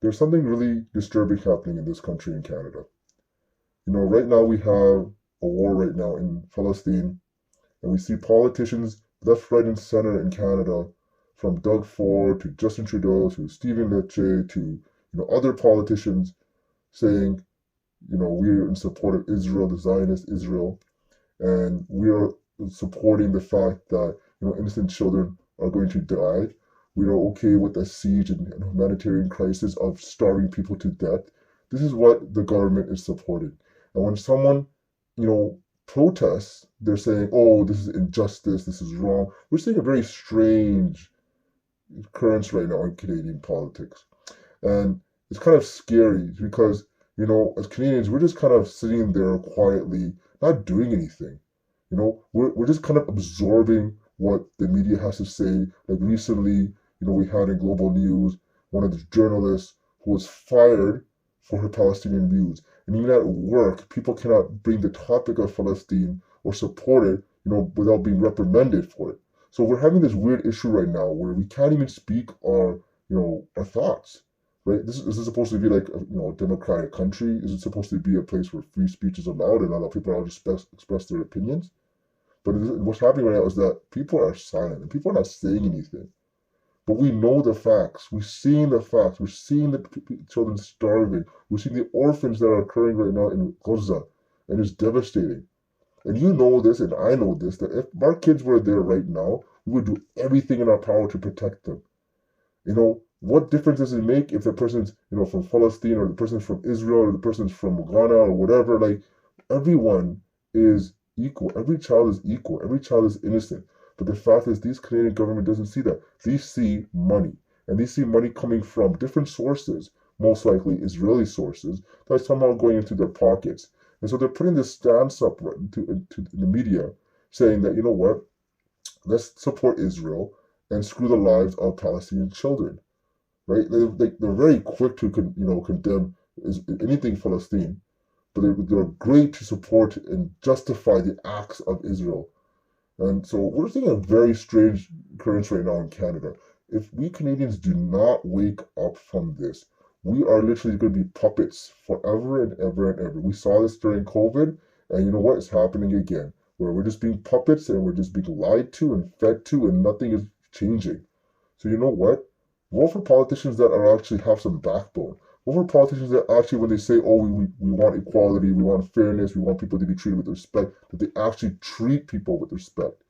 there's something really disturbing happening in this country in Canada. Right now we have a war right now in Palestine, and we see politicians left, right, and center in Canada, from Doug Ford to Justin Trudeau to Stephen Lecce to other politicians saying, we're in support of Israel, the Zionist Israel, and we are supporting the fact that innocent children are going to die. We are okay with the siege and humanitarian crisis of starving people to death. This is what the government is supporting. And when someone, protests, they're saying, "Oh, this is injustice. This is wrong." We're seeing a very strange occurrence right now in Canadian politics, and it's kind of scary because as Canadians, we're just kind of sitting there quietly, not doing anything. We're just kind of absorbing what the media has to say. Like recently, we had in Global News one of the journalists who was fired for her Palestinian views. And even at work, people cannot bring the topic of Palestine or support it, without being reprimanded for it. So we're having this weird issue right now where we can't even speak our thoughts. Right? This is supposed to be like a democratic country. Is it supposed to be a place where free speech is allowed and allow people to express their opinions? But what's happening right now is that people are silent and people are not saying anything. But we know the facts. We're seeing the facts. We're seeing the children starving. We're seeing the orphans that are occurring right now in Gaza. And it's devastating. And you know this, and I know this, that if our kids were there right now, we would do everything in our power to protect them. What difference does it make if the person's, from Palestine or the person's from Israel or the person's from Ghana or whatever? Like, everyone is equal. Every child is equal. Every child is innocent. But the fact is, these Canadian government doesn't see that. They see money. And they see money coming from different sources, most likely Israeli sources, that's somehow going into their pockets. And so they're putting this stance up into the media, saying that, what, let's support Israel and screw the lives of Palestinian children. Right? They're very quick to condemn anything Palestine, but they're great to support and justify the acts of Israel. And so we're seeing a very strange occurrence right now in Canada. If we Canadians do not wake up from this, we are literally going to be puppets forever and ever and ever. We saw this during COVID, and you know what? It's happening again, where we're just being puppets and we're just being lied to and fed to, and nothing is changing. So you know what? Vote for politicians that are actually have some backbone. Vote for politicians that actually, when they say, "Oh, we want equality, we want fairness, we want people to be treated with respect," that they actually treat people with respect.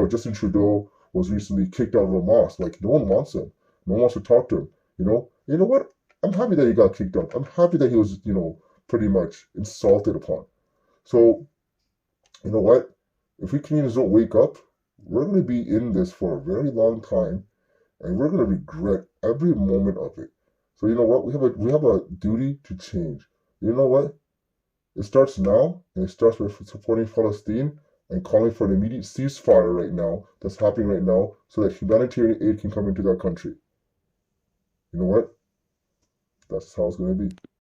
Justin Trudeau was recently kicked out of a mosque. Like, no one wants him. No one wants to talk to him. You know what? I'm happy that he got kicked out. I'm happy that he was, pretty much insulted upon. So, you know what? If we Canadians don't wake up, we're going to be in this for a very long time, and we're going to regret every moment of it. So you know what? We have a duty to change. You know what? It starts now, and it starts with supporting Palestine and calling for an immediate ceasefire right now, that's happening right now, so that humanitarian aid can come into that country. You know what? That's how it's going to be.